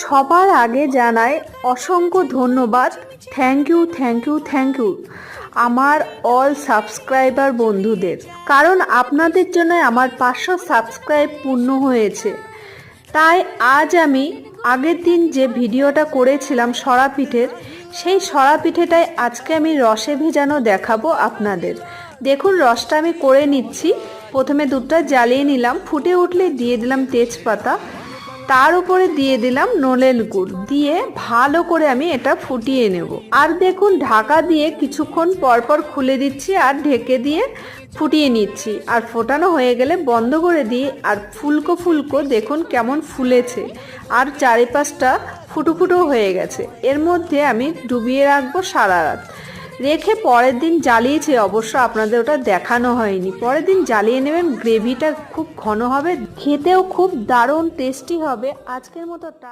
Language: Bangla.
সবার আগে জানাই অসংখ্য ধন্যবাদ। Thank you thank you thank you আমার অল সাবস্ক্রাইবার বন্ধুদের, কারণ আপনাদের জন্য আমার 500 সাবস্ক্রাইব পূর্ণ হয়েছে। তাই আজ আমি আগের দিন যে ভিডিওটা করেছিলাম সরা পিঠের, সেই সরা পিঠেটাই আজকে আমি রসে ভেজানো দেখাবো আপনাদের। দেখুন রসটা আমি করে নিচ্ছি। প্রথমে দুধটা জ্বালিয়ে নিলাম, ফুটে উঠলে দিয়ে দিলাম তেজপাতা, তার উপরে দিয়ে দিলাম নলেন গুড়, দিয়ে ভালো করে আমি এটা ফুটিয়ে নেব। আর দেখুন ঢাকা দিয়ে কিছুক্ষণ পরপর খুলে দিচ্ছি আর ঢেকে দিয়ে ফুটিয়ে নিচ্ছি। আর ফোটানো হয়ে গেলে বন্ধ করে দিই। আর ফুলকো ফুলকো দেখুন কেমন ফুলেছে, আর চারিপাশটা ফুটো ফুটো হয়ে গেছে। এর মধ্যে আমি ডুবিয়ে রাখবো সারা রাত, রেখে পরের দিন জ্বালিয়েছি। অবশ্য আপনাদের ওটা দেখানো হয়নি। পরের দিন জ্বালিয়ে নেবেন, গ্রেভিটা খুব ঘন হবে, খেতেও খুব দারুণ টেস্টি হবে। আজকের মতো